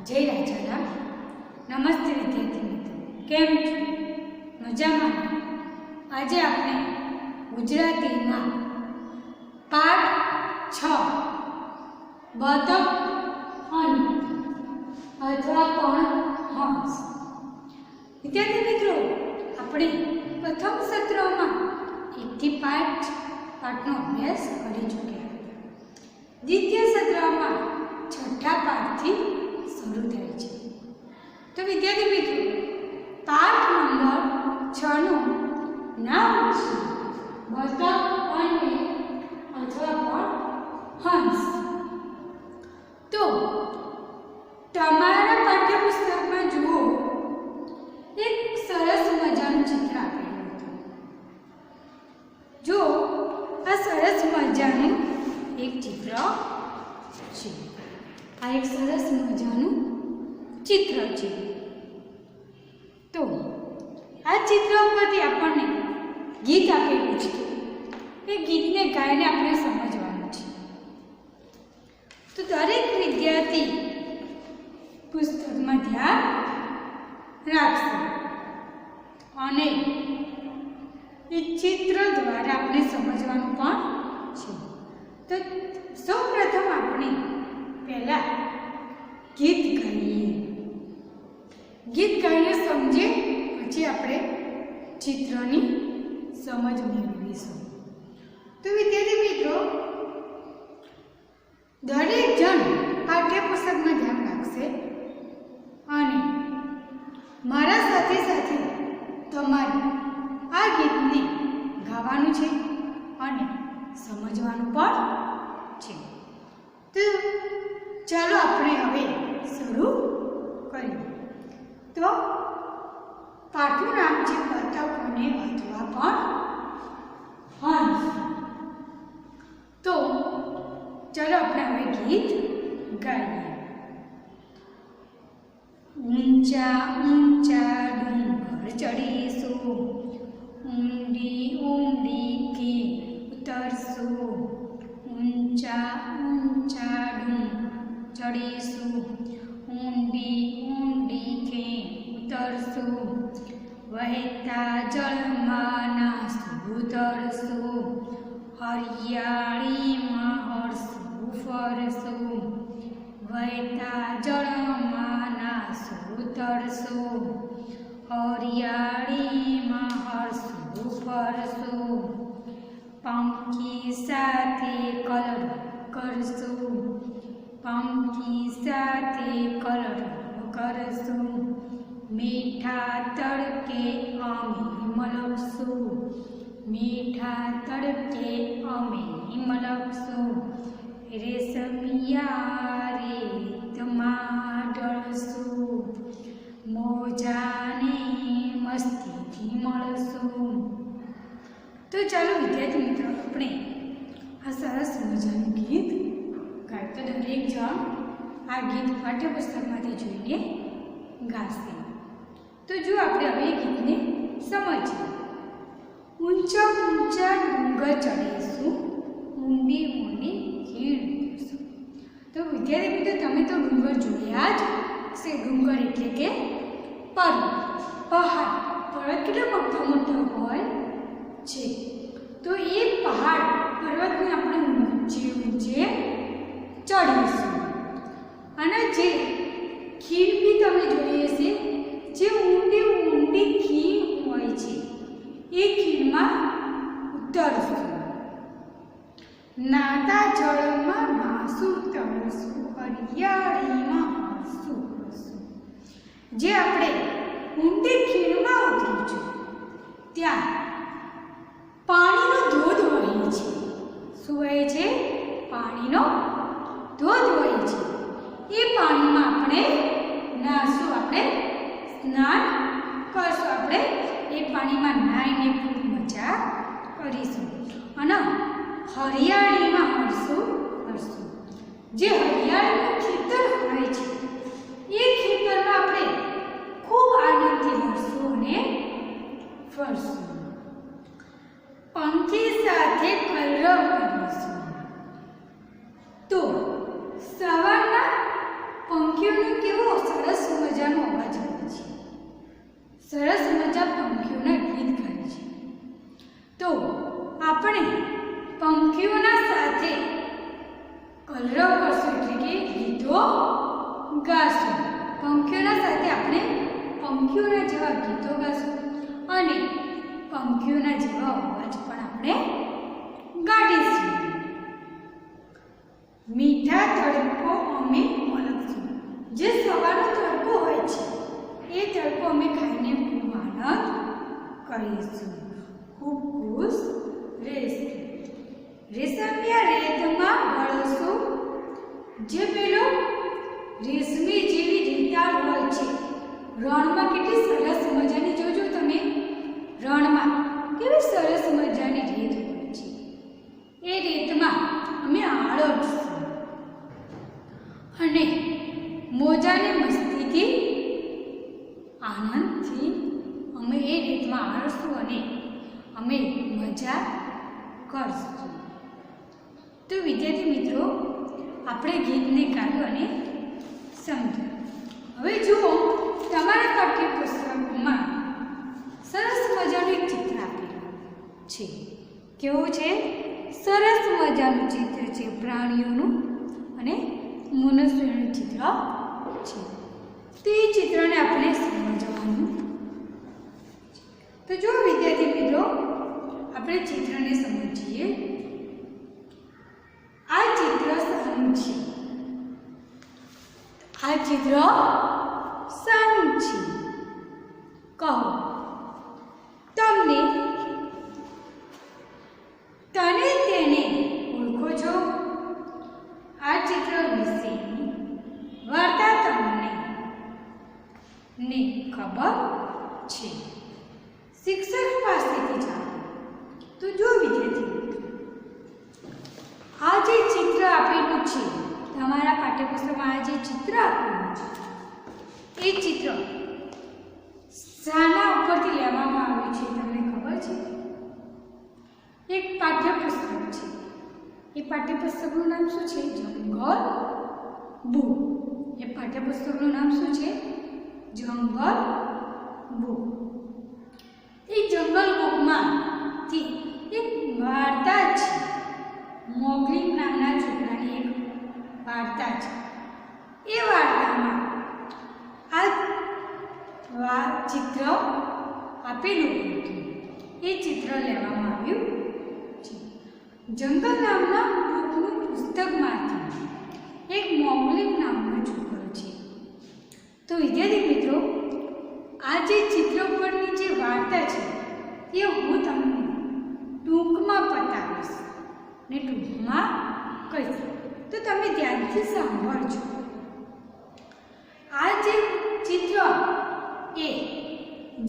જય રાજારામ. નમસ્તે વિદ્યાર્થી મિત્રો, કેમ છો? મજામાં? આજે આપણે ગુજરાતીમાં પાઠ 6 બતક અને અથવા પણ હંસ. વિદ્યાર્થી મિત્રો, આપણે પ્રથમ સત્રમાં 1 થી 5 પાઠનો અભ્યાસ કરી ચૂક્યા. દ્વિતીય સત્રમાં છઠ્ઠા પાઠથી શરૂ થાય છે. તો વિદ્યાર્થી મિત્રો, પાઠ નંબર 6 નું નામ છે બતક અને અથવા પણ હંસ. તો તમારા પાઠ્યપુસ્તકમાં જુઓ, એક સરસ મજાનું ચિત્ર આપેલું હતું. જો આ સરસ મજાનું એક ચિત્ર છે. આ એક સરસ મજાનું ચિત્ર છે. તો આ ચિત્ર ઉપરથી આપણને ગીત આપેલું છે. એ ગીતને ગાઈને આપણે સમજવાનું છે. તો દરેક વિદ્યાર્થી પુસ્તકમાં ધ્યાન રાખશે અને એ ચિત્ર દ્વારા આપણે સમજવાનું પણ છે. તો સૌ પ્રથમ આપણે પહેલા ગીત ગાઈએ. ગીત ગાઈને સમજે પછી આપણે ચિત્રની સમજ મેળવીશું. તો વિદ્યાર્થી મિત્રો, દરેક જણ પાઠ્યપુસ્તકમાં ધ્યાન રાખશે અને મારા સાથે સાથે તમારે આ ગીતને ગાવાનું છે અને સમજવાનું પણ છે. તો ચાલો આપણે હવે શરૂ કરીએ. તો પાઠનું નામ છે બતક અને અથવા પણ હંસ. તો ચાલો આપણે હવે ગીત ગાઈએ. ઊંચા ઊંચા ડુંગર ચડીશું, ઊંડી ઊંડી કે ઉતરશું. ઊંચા ઊંચા ડુંગર ચડીશું, ઊંડી ઊંડી કે ઉતરશું. વહેતા જળમાં નાસું તરશું, હરિયાળીમાં હરસું ફરશું. વહેતા જળમાં નાસું તરશું, હરિયાળીમાં હરસું ફરશું. પંખી સાથે કલર કરશું, પંખી સાથે કલર કરશું. મીઠા તડકે અમે મલકશું, મીઠા તડકે અમે મલકશું. રેશમિયા રેતમાં ઢળશું, મોજાને મસ્તીથી મળશું. તો ચાલો વિદ્યાર્થી મિત્રો, આપણે આ સરસ મજાનું ગીત ગાય. તો દરેક જણ આ ગીત પાઠ્યપુસ્તકમાંથી જોઈને ગાશે. તો જો આપણે હવે ગીતને સમજીએ. ઊંચા ઊંચા ડુંગર ચડીશું, ઊંડી ઊંડી ખીણ ઉતરશું. તો વિદ્યાર્થી મિત્રો, તમે તો ડુંગર જોયા જ છે. ડુંગર એટલે કે પર્વત, પહાડ. પર્વત કેટલા મોટા મોટા હોય છે. તો એ પહાડ પર્વતને આપણે ઊંચે ઊંચે ચડીશું. અને જે ખીણ બી તમે જોઈએ છે, જે ઊંડી ઊંડી ખીણ હોય છે, એ ખીણમાં ઉતરશું. નાતા જળમાં નાસું તરશું, હરિયાળીમાં હરસું ફરશું. જે આપણે ઊંડી ખીણમાં ઉતરીશું, ત્યાં પાણીનો ધોધ વહે છે. શું વહે છે? પાણીનો ધોધ વહે છે. એ પાણીમાં આપણે નાહશું, આપણે સ્નાન કરશું. આપણે એ પાણીમાં નાહીને ખૂબ મજા કરીશું અને હરિયાળીમાં હરશું ફરશું. જે હરિયાળીનું ખેતર હોય છે, એ ખેતરમાં આપણે ખૂબ આનંદથી હરશું અને ફરશું. પંખી સાથે કલરવ કરીશું. તો સવારના પંખીઓનો કેવો સરસ મજા પંખીઓના ગીત ગાય છે. તો આપણે પંખીઓના સાથે કલરવ કરશું એટલે કે ગીતો ગાશું. પંખીઓના સાથે આપણે પંખીઓના જેવા ગીતો ગાશું અને પંખીઓના જેવા અવાજ પણ આપણે ગાડીશું. મીઠા તડકો અમે મલકશું. જે સવારનો તડકો હોય છે એ તડકો અમે ખાઈને ખૂબ આનંદ કરીશું. ખૂબ ખુશ રહેશું. રેશમિયા રેતમાં ગળશું. જે પેલો રેશમી જેવી રેતાળ હોય છે રણમાં, કેટલી સરસ મજાની જોજો તમે, રણમાં કેવી સરસ મજાની રેત હોય છે. એ રેતમાં અમે આળોટશું અને મોજાને મસ્તીથી આનંદથી અમે એ રેતમાં આળોટશું અને અમે મજા કરશું. તો વિદ્યાર્થી મિત્રો, આપણે ગીતને ગાયું અને સમજ્યું. હવે જુઓ, તમારા પાઠ્યપુસ્તકમાં સરસ મજાનું એક ચિત્ર આપેલું છે. કેવું છે? સરસ મજાનું ચિત્ર છે. પ્રાણીઓનું અને મનુષ્યનું ચિત્ર છે. તો એ ચિત્રને આપણે સમજવાનું. તો જો વિદ્યાર્થી મિત્રો, આપણે ચિત્રને સમજીએ. આ ચિત્ર શાનું છે? આ ચિત્ર શાનું છે? કહો. તને તેને ઓળખો છો? આ ચિત્ર વિશેની વાર્તા તમને ખબર છે? શિક્ષક પાસેથી જાણો. તો જો વિદ્યાર્થી મિત્રો, આ જે ચિત્ર આપેલું છે તમારા પાઠ્યપુસ્તકમાં, આ જે ચિત્ર આપેલું છે એ ચિત્ર શાના ઉપરથી લેવામાં આવ્યું છે તમને ખબર છે? એક પાઠ્યપુસ્તક છે. એ પાઠ્યપુસ્તકનું નામ શું છે? જંગલ બુક. એ પાઠ્યપુસ્તકનું નામ શું છે? જંગલ બુક. એ જંગલ બુકમાંથી એક વાર્તા છે. મોગલી નામના છોકરાની એક વાર્તા છે. એ વાર્તામાં આ ચિત્ર આપેલું હતું. એ ચિત્ર લેવામાં આવ્યું છે. જંગલ નામના બુકનું પુસ્તકમાંથી એક મોગલી નામનો છોકરો છે. તો વિદ્યાર્થી મિત્રો, આ જે ચિત્ર પરની જે વાર્તા છે એ હું તમને ટૂંકમાં બતાવીશ ને ટૂંકમાં કહીશ. તો તમે ધ્યાનથી સાંભળજો. આ જે ચિત્ર એ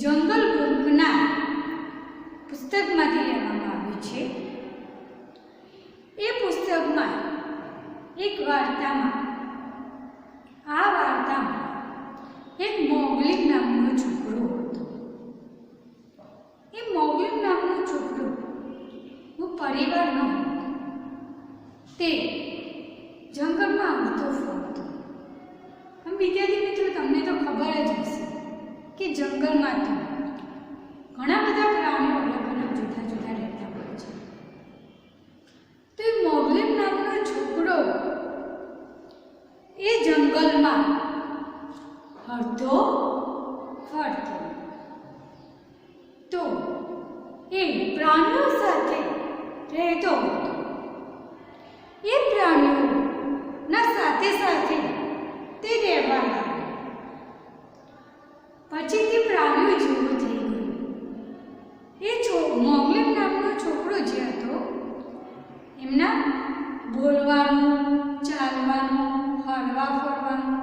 જંગલ બુકના પુસ્તકમાંથી લેવામાં આવ્યું છે. એ પુસ્તકમાં એક વાર્તામાં, આ વાર્તામાં એક મોગલી નામનો છોકરો હતો. એ મોગલી નામનો છોકરો નો પરિવાર ન હતો. તે જંગલમાં આવતો ફરતો. વિદ્યાર્થી મિત્રો, તમને તો ખબર જ હશે કે જંગલમાં તો ઘણા બધા પ્રાણીઓ અલગ અલગ જુદા જુદા રહેતા હોય છે. તો એ મોગલી નામનો છોકરો એ જંગલમાં હરતો ફરતો. તો એ પ્રાણીઓ સાથે રહેતો હતો. એ પ્રાણીઓના સાથે સાથે તે રહેવા લાગ્યો. પછી તે પ્રાણીઓ જેવો થઈ ગયો. એ મોગલી નામનો છોકરો જે હતો એમના બોલવાનું, ચાલવાનું, હરવા ફરવાનું,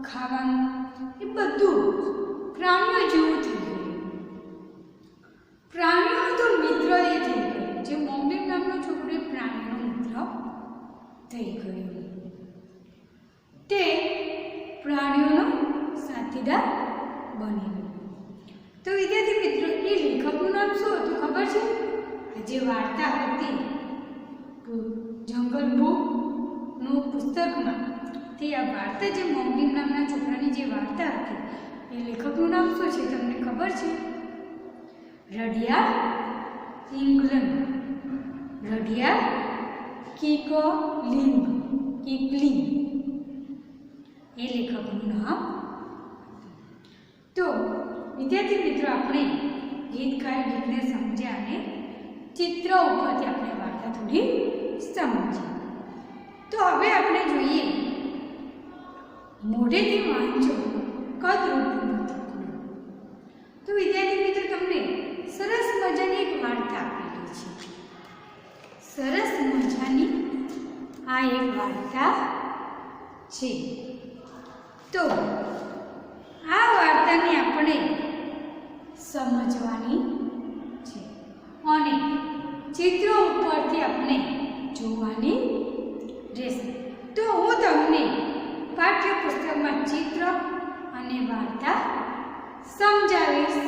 ખાવાનું એ બધું પ્રાણીઓ જેવું થઈ ગયું. પ્રાણીઓનો તો મિત્ર એ થઈ ગયો. જે મોગલી નામનો છોકરો એ પ્રાણીનો મિત્ર થઈ ગયો. તે પ્રાણીઓનો સાથીદાર બની ગયો. તો વિદ્યાર્થી મિત્રો, એ લેખકનું નામ શું હતું ખબર છે? જે વાર્તા હતી જંગલ બુકનું પુસ્તકમાં, તે આ વાર્તા જે મોગલી નામના છોકરાની જે વાર્તા હતી એ લેખકનું નામ શું છે તમને ખબર છે? રડિયાળ ઇંગ્લેન્ડ. રડિયાળ કિકલિંગ એ લેખકનું નામ. તો વિદ્યાર્થી મિત્રો, આપણે ગીતકાર ગીતને સમજ્યા અને ચિત્ર ઉપરથી આપણે વાર્તા થોડી સમજી. તો હવે આપણે જોઈએ મોઢેથી વાંચો કદરૂપું બતકું. તો વિદ્યાર્થી મિત્રો, તમને સરસ મજાની એક વાર્તા આપેલી છે. સરસ મજાની આ એક વાર્તા છે. તો આ વાર્તાને આપણે સમજવાની છે અને ચિત્રો ઉપરથી આપણે જોવાની રહેશે. તો હું તમને પાઠ્યપુસ્તકમાં ચિત્ર અને વાર્તા સમજાવીશ.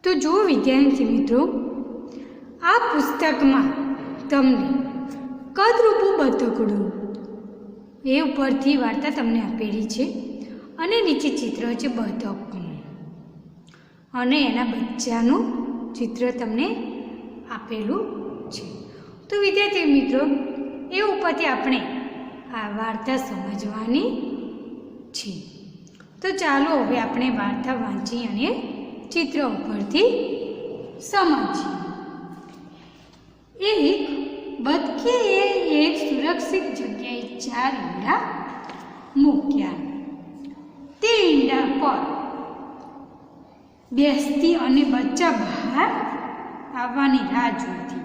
તો જો વિદ્યાર્થી મિત્રો, આ પુસ્તકમાં તમને કદરૂપું બતકડું એ ઉપરથી વાર્તા તમને આપેલી છે અને નીચે ચિત્ર છે બતકનું અને એના બચ્ચાનું ચિત્ર તમને આપેલું છે. તો વિદ્યાર્થી મિત્રો, એ ઉપરથી આપણે આ વાર્તા સમજવાની છે. તો ચાલો હવે આપણે વાર્તા વાંચી અને ચિત્ર ઉપરથી સમજીએ. એક બતકીએ એક સુરક્ષિત જગ્યાએ 4 ઈંડા મૂક્યા. તે ઈંડા પર બેસતી અને બચ્ચા બહાર આવવાની રાહ જોતી.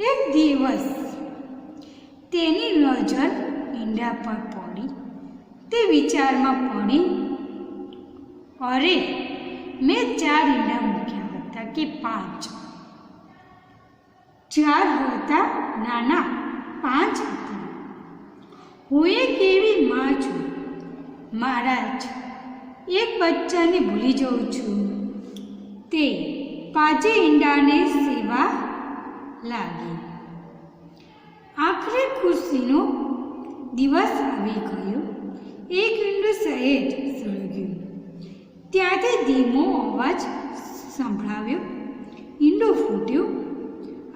એક દિવસ તેની નજર ઈંડા પર પડી. તે વિચારમાં પડી, અરે, મેં 4 ઈંડા મૂક્યા હતા કે 5? 4 હતા નાના, 5 હતા. હું એક એવી માં છું, મારા જ એક બચ્ચાને ભૂલી જાઉં છું. તે 5 ઈંડાને સેવા લાગી. આખરે ખુશીનો દિવસ આવી ગયો. એક ઈંડું સહેજ સળગ્યું. ત્યાંથી ધીમો અવાજ સંભળાવ્યો. ઈંડું ફૂટ્યું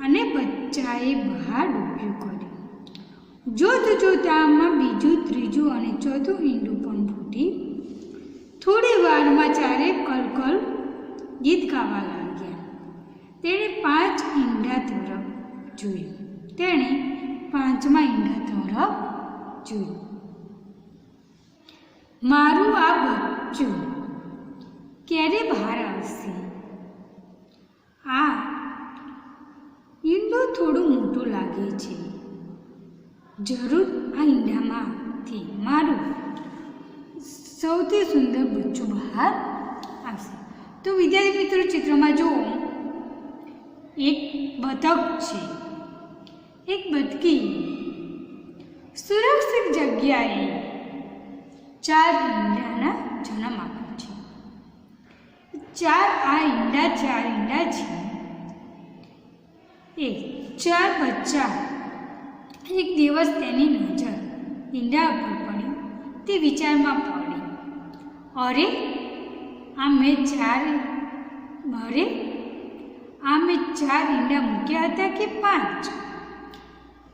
અને બચ્ચાએ બહાર ડૂબ્યું કર્યું. જોતજોતામાં બીજું, ત્રીજું અને ચોથું ઈંડું પણ ફૂટી. થોડી વારમાં ચારે કલકલ ગીત ગાવા લાગ્યા. તેણે 5 ઈંડા તરફ જોયું. તેણે 5મા ઈંડા તરફ જોયું. મારું આ બચ્ચું ક્યારે બહાર આવશે? આ ઈંડું થોડું મોટું લાગે છે. જરૂર આ ઈંડામાંથી મારું સૌથી સુંદર બચ્ચું બહાર આવશે. તો વિદ્યાર્થી મિત્રો, ચિત્રમાં જુઓ, એક બતક છે. એક બતકી સુરક્ષિત જગ્યાએ 4 ઈંડાના જન્મ આપ્યો છે. 4 ઈંડા છે. એ 4 બચ્ચા. એક દિવસ તેની નજર ઈંડા પર પડી. તે વિચારમાં પડી, અરે, આ મેં 4 ઈંડા મૂક્યા હતા કે 5?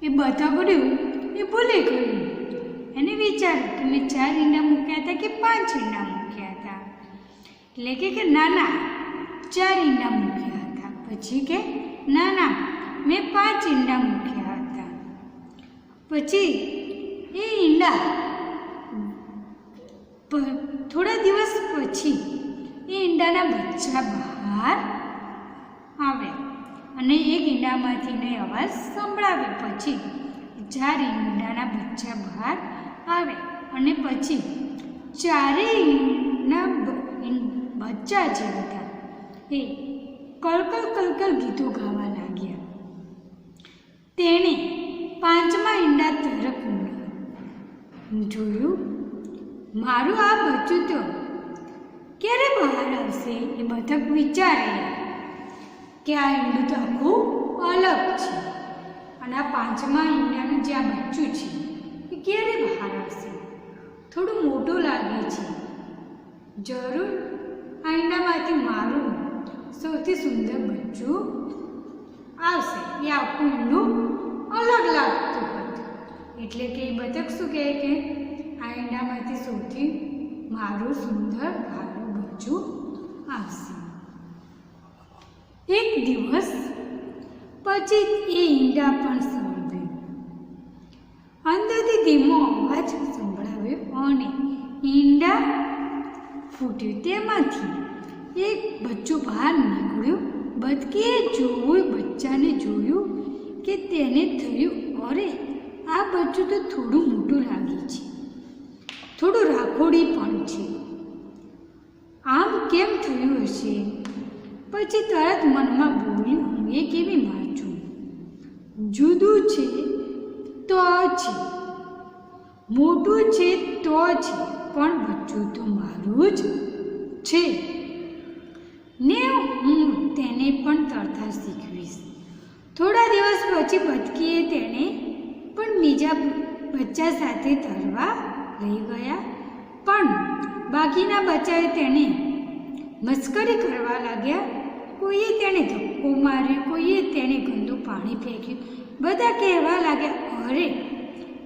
એ બતકડું એ ભૂલી ગયું. એને વિચાર્યું કે મેં 4 ઈંડા મૂક્યા હતા કે 5 ઈંડા મૂક્યા હતા. એટલે કે ના, 4 ઈંડા મૂક્યા હતા. પછી કે ના, મેં 5 ઈંડા મૂક્યા હતા. પછી એ ઈંડા થોડા દિવસ પછી એ ઈંડાના બચ્ચા બહાર આવે અને એક ઈંડામાંથી અવાજ સંભળાવે. પછી 4 ઈંડાના બચ્ચા બહાર આવે અને પછી 4 ઈંડા બચ્ચા જે હતા એ કલકલ ગીતો ગાવા લાગ્યા. તેણે 5મા ઈંડા તરફ જોયું. મારું આ બચ્ચું તો ક્યારે બહાર આવશે? એ બતક વિચારે કે આ ઈંડું તો આખું અલગ છે અને આ પાંચમા ઈંડાનું જે આ બચ્ચું છે એ ક્યારે બહાર આવશે? થોડું મોટું લાગે છે. જરૂર આ ઈંડામાંથી મારું સૌથી સુંદર બચ્ચું આવશે. એ આખું ઈંડું અલગ લાગતું હતું. એટલે કે એ બતક શું કહે કે આ ઈંડામાંથી સૌથી મારું સુંદર ભાલું બચ્ચું આવશે. એક દિવસ પછી એ ઈંડા પણ સાંભળ્યું. અંદરથી ધીમો અવાજ સંભળાવ્યો અને ઈંડા ફૂટ્યું. તેમાંથી એક બચ્ચું બહાર નીકળ્યું. બતકીએ બચ્ચાને જોયું કે તેને થયું, અરે આ બચ્ચું તો થોડું મોટું લાગે છે, થોડું રાખોડી પણ છે. આમ કેમ થયું હશે? પછી તરત મનમાં બોલ્યું, હું એ કેવી વાંચું? જુદું છે તો છે, મોટું છે તો છે, પણ બચ્ચું તો મારું જ છે ને હું તેને પણ તરતા શીખવીશ. થોડા દિવસ પછી બતકીએ તેને પણ બીજા બચ્ચા સાથે તરવા લઈ ગયા. પણ બાકીના બચ્ચાએ તેને મસ્કરી કરવા લાગ્યા. કોઈએ તેને ધક્કો માર્યો, કોઈએ તેને ગંદુ પાણી ફેંક્યું. બધા કહેવા લાગ્યા, અરે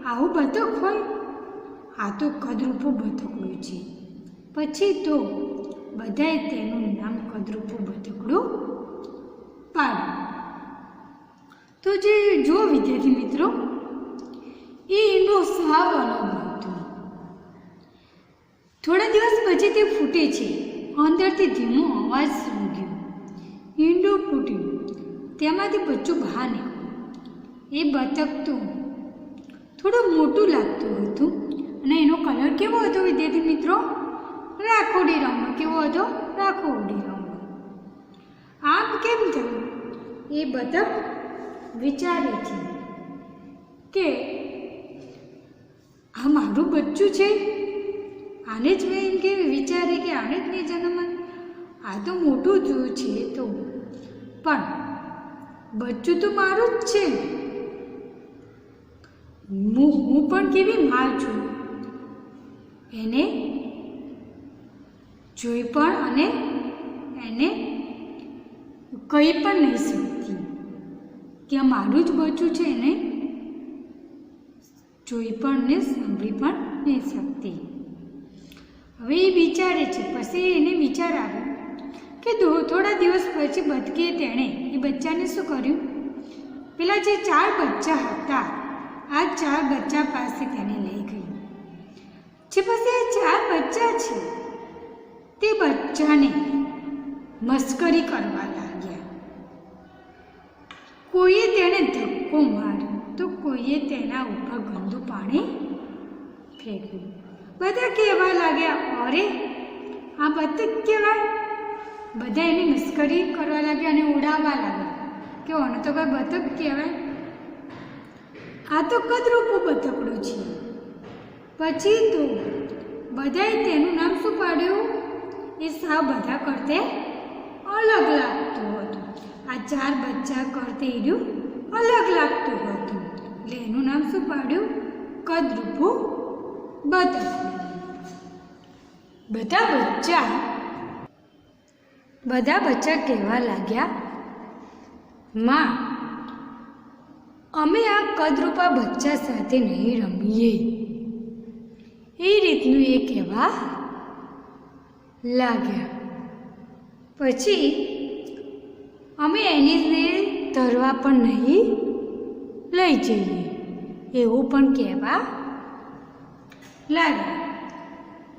આવું બતક હોય? આ તો કદરૂપું બતકડું છે. પછી તો બધાએ તેનું નામ કદરૂપું બતકડું પાડ્યું. તો જે જો વિદ્યાર્થી મિત્રો, એ ઈંડું સાવ અલગ હતું. થોડા દિવસ પછી તે ફૂટે છે. અંદરથી ધીમો અવાજ સંભળાયો. ઈંડું ફૂટ્યું. તેમાંથી બચ્ચું બહાર નીકળ્યું. એ બતક તો થોડું મોટું લાગતું હતું અને એનો કલર કેવો હતો વિદ્યાર્થી મિત્રો? રાખોડી રંગનો. કેવો હતો? રાખોડી રંગનો. આમ કેમ થયું? એ બતક વિચારે છે કે આ મારું બચ્ચું છે. આને જ મેં એમ કે વિચારે કે આને જ મેં જન્મ. આ તો મોટું જોયું છે તો, પણ બચ્ચું તો મારું જ છે. હું પણ કેવી માં છું, એને જોઈ પણ અને એને કહી પણ નહીં શકતી કે આ મારું જ બચ્ચું છે. એને જોઈ પણ ને સાંભળી પણ નહીં શકતી. હવે એ વિચારે છે. પછી એને વિચાર આવ્યો કે થોડા દિવસ પછી બતકીએ તેણે એ બચ્ચાને શું કર્યું? પેલા જે 4 બચ્ચા હતા, આ 4 બચ્ચા પાસે તેને લઈ ગઈ. જે પછી આ 4 બચ્ચા છે તે બચ્ચાને મસ્કરી કરવા લાગ્યા. કોઈએ તેને ધક્કો માર્યો તો કોઈએ તેના ઉપર ગંદુ પાણી ફેંક્યું. બધા કહેવા લાગ્યા, અરે આ બતક કહેવાય? બધા એની મસ્કરી કરવા લાગ્યા અને ઉડાવવા લાગ્યા કે આને તો કોઈ બતક કહેવાય? આ તો કદરૂપું બતકડું છે. પછી તો બધાએ તેનું નામ શું પાડ્યું? એ સાવ બધા કરતે અલગ લાગતું હતું. આ 4 બચ્ચા કરતે એનું અલગ લાગતું હતું. એટલે એનું નામ શું પાડ્યું? કદરૂપું બતકડું. બધા બચ્ચા કહેવા લાગ્યા, માં, અમે આ કદરૂપા બચ્ચા સાથે નહીં રમીએ. એ રીતનું એ કહેવા લાગ્યા. પછી અમે એને તરવા પણ નહીં લઈ જઈએ એવું પણ કહેવા લાગ્યા.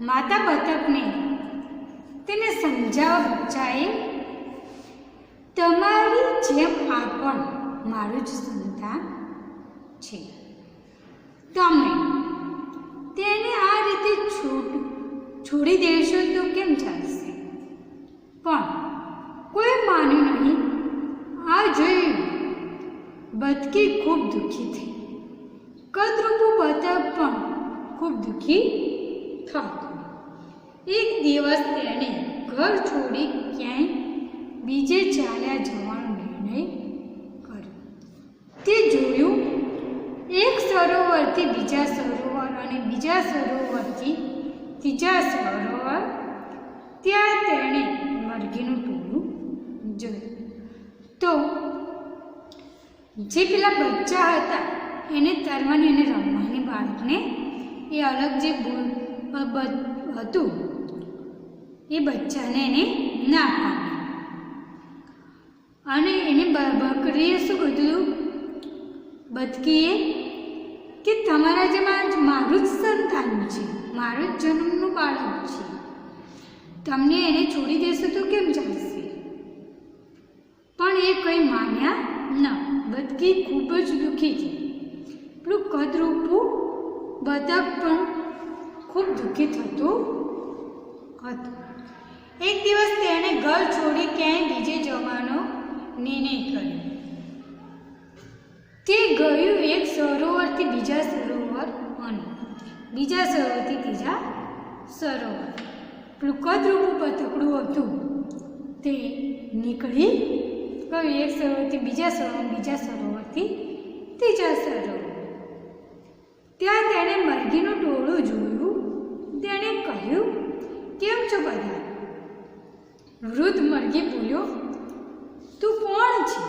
માતા બતકને તેને સમજાવવા બચ્ચાએ, તમારી જેમ આ પણ મારું જ સંતાન છે. તમે તેને આ રીતે છોડી દેશો તો કેમ ચાલશે? પણ કોઈ માન્યું નહીં. આ જોયું બતકી ખૂબ દુઃખી થઈ. કદરૂપું બતક પણ ખૂબ દુઃખી થતું. એક દિવસ તેણે ઘર છોડી ક્યાંય બીજે ચાલ્યા જવાનો નિર્ણય કર્યો. તે જોયું સરોવરથી બીજા સરોવર અને બીજા સરોવરથી ત્રીજા સરોવર. ત્યાં તેણે મરઘીનું ટોળું જોયું. તો જે પેલા બચ્ચા હતા એને તરવાની અને રમવાની બાળકને એ અલગ જે હતું એ બચ્ચાને એને ના પામ્યું. અને એને બકરીએ શું કીધું, બતકીએ કે તમારા જેમાં મારું જ સંતાન છે, મારું જ જન્મનું બાળક છે, તમને એને છોડી દેશો તો કેમ ચાલશે? પણ એ કંઈ માન્યા ન. બતકી ખૂબ જ દુઃખી થઈ. પેલું કદરૂપું બતક પણ ખૂબ દુઃખી થતું હતું. એક દિવસ તેણે ઘર છોડી ક્યાંય બીજે જવાનો નિર્ણય કર્યો. તે ગયું એક સરોવરથી બીજા સરોવર અને બીજા સરોવરથી ત્રીજા સરોવર. પેલું કદરૂપું બતકડું હતું તે નીકળી ગયું એક સરોવરથી બીજા સરોવર, બીજા સરોવરથી ત્રીજા સરોવર. ત્યાં તેણે મરઘીનું ટોળું જોયું. તેણે કહ્યું, કેમ છો બધા? વૃદ્ધ મરઘી બોલ્યો, તું કોણ છે?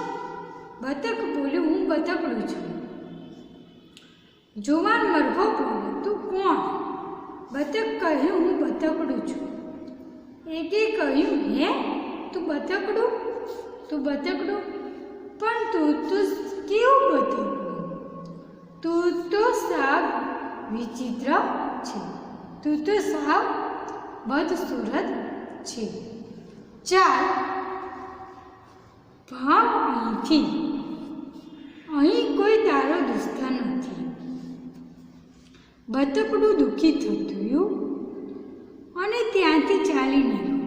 બતક બોલ્યું, હું બતકડું છું. જુવાન મરઘો બોલ્યો, તું કોણ? બતક કહ્યું, હું બતકડું છું. એકે કહ્યું, હે તું બતકડું? તું બતકડું? પણ તું તો કેવું બતકડું? તું તો સાવ વિચિત્ર છે. તું તો સાવ બદસૂરત છે. ચાલ ભાગ અહીંથી. અહીં કોઈ તારો દોસ્ત નથી. બતકડું દુઃખી થયું અને ત્યાંથી ચાલી નીકળ્યું.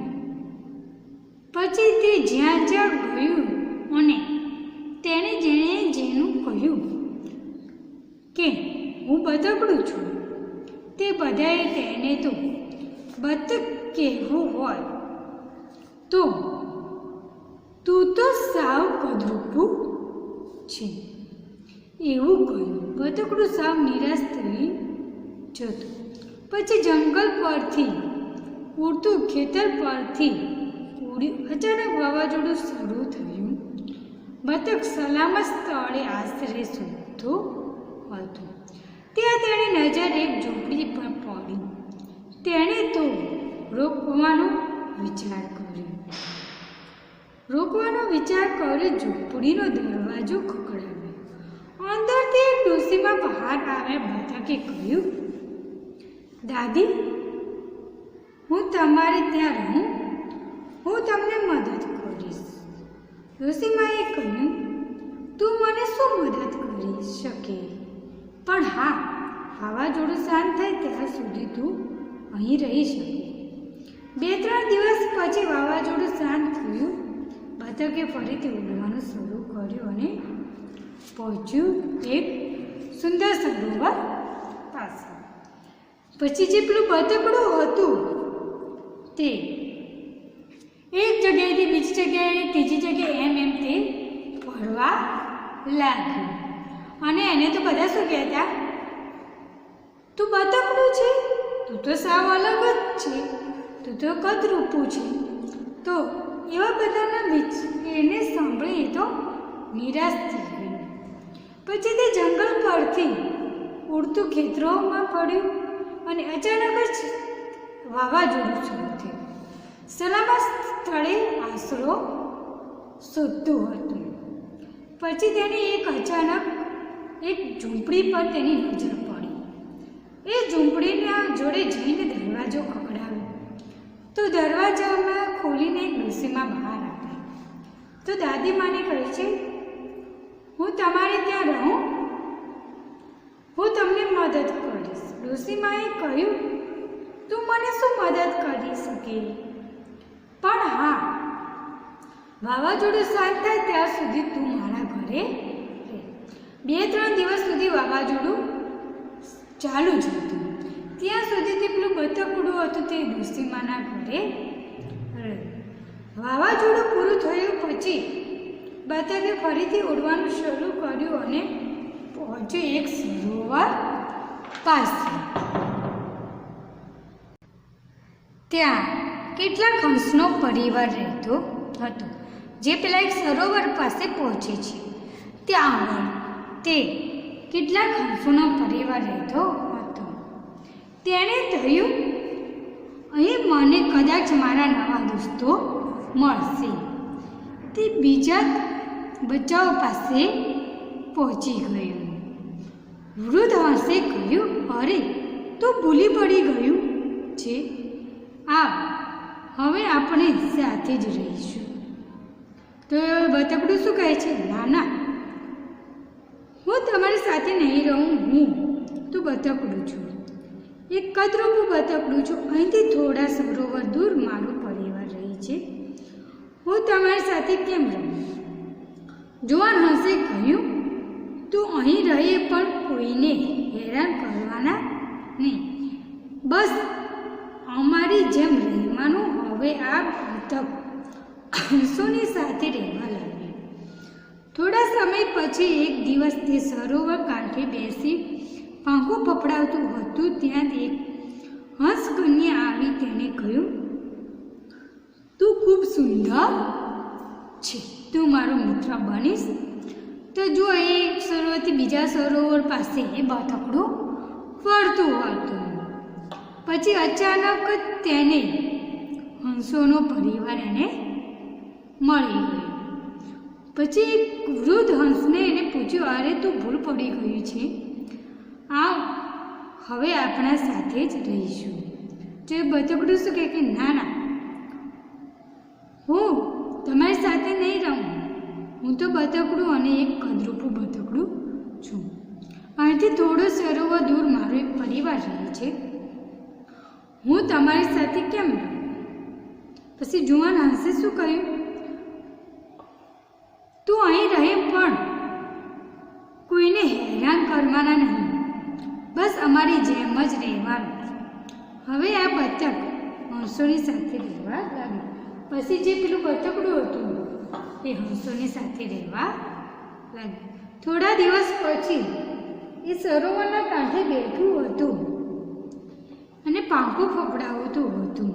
પછી તે જ્યાં જ્યાં ગયું અને તેણે જેનું કહ્યું કે હું બતકડું છું, તે બધાએ તેને તો બતક કહેવું હોય તો તું તો સાવ કદરૂપું છે એવું કહ્યું. બતકડું સાવ નિરાશ થઈ જતું. પછી જંગલ પરથી ઉડતું ખેતર પરથી ઉડ્યું. અચાનક વાવાઝોડું શરૂ થયું. બતક સલામત સ્થળે આશરે સૂતું હતું. ત્યાં તેની નજર એક ઝૂંપડી પર પડી. તેણે તો રોકવાનો વિચાર કર્યો. ઝૂંપડીનો દરવાજો ખખડાવ્યો. અંદરથી એક ડોશીમાં બહાર આવ્યા. બતકે કહ્યું, દાદી, હું તમારે ત્યાં રહું, હું તમને મદદ કરીશ. ડોશીમાએ કહ્યું, તું મને શું મદદ કરી શકે? પણ હા, વાવાઝોડું શાંત થાય ત્યાં સુધી તું અહીં રહી શકે. 2-3 દિવસ પછી વાવાઝોડું શાંત થયું. બતકે ફરીથી ઉડવાનું શરૂ કર્યું અને પહોંચ્યું એક સુંદર સરોવર પાસે. પછી જે પેલું બતકડું હતું તે એક જગ્યાએથી બીજી જગ્યાએ, ત્રીજી જગ્યાએ એમ તે ફરવા લાગ્યું. અને એને તો બધા શું કહેતા, તું બતકડું છે, તું તો સાવ અલગ જ છે, તું તો કદરૂપું છે. તો એવા બધાના એને સાંભળી તો નિરાશ થઈ ગઈ. પછી તે જંગલ પરથી ઉડતું ખેતરોમાં પડ્યું અને અચાનક જ વાવાઝોડું શરૂ થયું. સલામત સ્થળે આશરો શોધતું હતું. પછી તેને અચાનક એક ઝૂંપડી પર તેની નજર પડી. એ ઝૂંપડીના જોડે જઈને દરવાજો ખખડાવ્યો. તો દરવાજામાં ખોલીને એક ડોશીમાં બહાર આવી. તો દાદીમાને કહે છે, હું તમારે ત્યાં રહું, હું તમને મદદ કરીશ. ડોશીમાએ કહ્યું, તું મને શું મદદ કરી શકે? પણ હા, વાવાઝોડું શાંત થાય ત્યાં સુધી તું મારા ઘરે રહે. 2-3 દિવસ સુધી વાવાઝોડું ચાલુ જ હતું. ત્યાં સુધી તે પેલું બતકડું હતું તે ડોશીમાના ઘરે રહ્યું. વાવાઝોડું પૂરું થયું પછી બતકે ફરીથી ઉડવાનું શરૂ કર્યું અને પહોંચ્યું એક સરોવર પાસે. ત્યાં કેટલાક હંસનો પરિવાર રહેતો હતો, જે પેલા એક સરોવર પાસે પહોંચે છે. ત્યાં આગળ તે કેટલાક હંસોનો પરિવાર રહેતો હતો. તેણે કહ્યું, અહીં મને કદાચ મારા નવા દોસ્તો મળશે. તે બીજા બચ્ચાઓ પાસે પહોંચી ગયો. વૃદ્ધ હંસે કહ્યું, અરે, તો ભૂલી પડી ગયું છે. હવે આપણે સાથે જ રહીશું. તો બતકડું શું કહે છે, ના ના, હું તમારી સાથે નહીં રહું. હું તો બતકડું છું, એક કદરૂપું બતકડું છું. અહીંથી થોડા સરોવર દૂર મારો પરિવાર રહે છે. હું તમારી સાથે કેમ રહું? જુવાન હંસે કહ્યું, તું અહીં રહે પણ કોઈને હેરાન કરવાના નહીં. બસ અમારી જેમ રહેવાનું. હવે આ બતક હંસોની સાથે રહેવા લાગ્યું. થોડા સમય પછી એક દિવસ તે સરોવર કાંઠે બેસી પાંખો ફફડાવતું હતું. ત્યાં એક હંસ કન્યા આવી. તેણે કહ્યું, તું ખૂબ સુંદર છે, તું મારો મિત્ર બનીશ? તો જો એક સરોવરથી બીજા સરોવર પાસે એ બતકડું ફરતું હતું. પછી અચાનક તેને હંસોનો પરિવાર એને મળી ગયો. પછી એક વૃદ્ધ હંસને એને પૂછ્યું, અરે, તું ભૂલ પડી ગયું છે. હવે આપણા સાથે જ રહીશું. તો એ બતકડું શું કહે કે ના ના, હું તમારી સાથે નહીં રહું. હું તો બતકડું અને એક કદરૂપું બતકડું છું. અહીંથી થોડો સરોવર દૂર મારો એક પરિવાર રહે છે. હું તમારી સાથે કેમ રહું? પછી જુવાન હંસે શું કહ્યું, તું અહીં રહે પણ કોઈને હેરાન કરવાના નહીં. બસ અમારી જેમ જ રહેવાનું. હવે આ બતક હંસોની સાથે રહેવા લાગ્યું. પછી જે પેલું બતકડું હતું એ હંસોની સાથે રહેવા લાગ્યું. થોડા દિવસ પછી એ સરોવરના કાંઠે બેઠું હતું અને પાંખો ફફડાવતું હતું.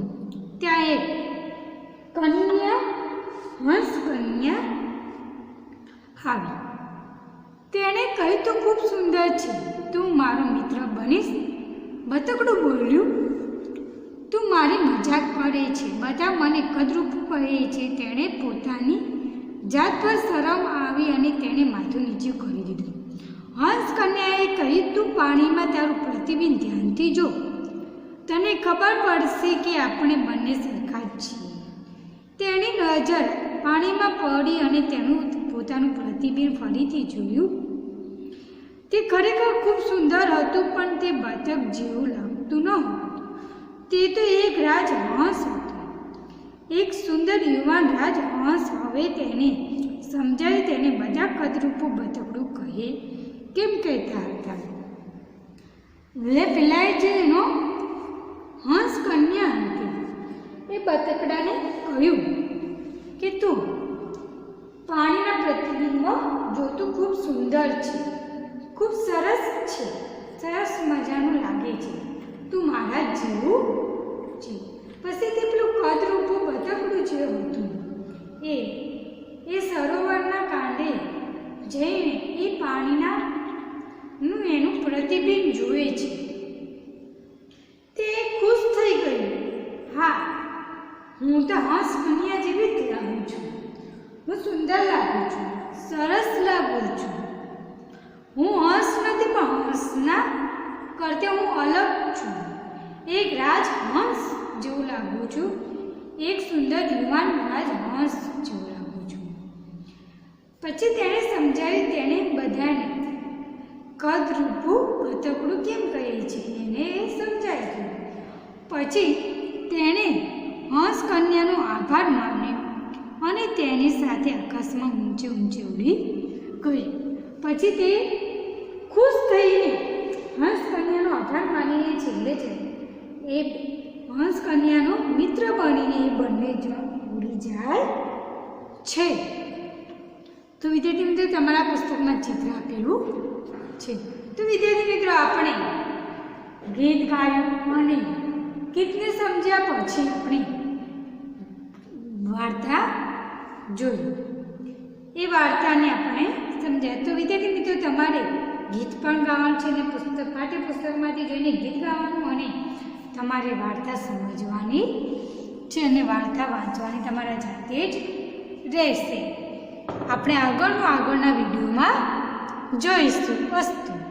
ત્યાં એક કન્યા, હંસ કન્યા આવી. તેણે કહ્યું, તું ખૂબ સુંદર છે, તું મારો મિત્ર બનીશ? બતકડું બોલ્યું, તું મારી મજાક કરે છે. બધા મને કદરૂપું કહે છે. તેણે પોતાની જાત પર શરમ આવી અને તેણે માથું નીચે કરી દીધું. હંસ કન્યાએ કહ્યું, તું પાણીમાં તારું પ્રતિબિંબ ધ્યાનથી જો. તને ખબર પડશે કે આપણે બંને સરખા જ છીએ. તેની નજર પાણીમાં પડી અને તેનું પોતાનું પ્રતિબિંબ ફરીથી જોયું. તે ખરેખર ખૂબ સુંદર હતું, પણ તે બતક જેવું લાગતું ન હતું. તે તો એક રાજહંસ હતો, એક સુંદર યુવાન રાજહંસ. હવે તેને સમજાય તેને બધા કદરૂપું બતકડું કહે કેમ કહેતા હતા. એટલે પેલા જે એનો હંસ કન્યા હતી એ બતકડાને કહ્યું કે તું પાણીના પ્રતિબિંબ જોતું ખૂબ સુંદર છે, ખૂબ સરસ છે, સરસ મજાનું લાગે છે, તું મારા જેવું છે. પછી તે પેલું કદરૂપું બતકડું જે હતું એ સરોવરના કાંઠે જઈને એ પાણીનું એનું પ્રતિબિંબ જુએ છે. તે ખુશ થઈ ગયું. હા, હું તો હંસ કન્યા જેવી જ લાગુ છું, હું સુંદર લાગુ છું, સરસ લાગુ છું. હું હંસ નથી પણ હંસના કરતે હું અલગ છું. એક રાજહંસ જેવું લાગુ છું, એક સુંદર યુવાન રાજહંસ જેવું લાગુ છું. પછી તેણે સમજાવ્યું. તેણે બધાને કદરૂપું બતકડું કેમ કહે છે એને સમજાવ્યું. પછી તેણે હંસ કન્યાનો આભાર માન્યો અને તેની સાથે આકાશમાં ઊંચે ઊંચે ઉડી ગઈ. પછી તે ખુશ થઈને હંસ કન્યાનો આભાર માનીને છેલ્લે એ હંસ કન્યાનો મિત્ર બનીને એ બંને જણ ઉડી જાય છે. તો વિદ્યાર્થી મિત્રો, તમારા પુસ્તકમાં ચિત્ર આપેલું છે. તો વિદ્યાર્થી મિત્રો, આપણે ગીત ગાયું અને ગીતને સમજ્યા પછી આપણે વાર્તા જોઈ. એ વાર્તાને આપણે સમજ્યા. તો વિદ્યાર્થી મિત્રો, તમારે ગીત પણ ગાવાનું છે અને પાઠ્યપુસ્તકમાંથી જોઈને ગીત ગાવાનું અને તમારે વાર્તા સમજવાની છે અને વાર્તા વાંચવાની તમારા જાતે જ રહેશે. આપણે આગળના વિડીયોમાં જોઈશું. અસ્તુ.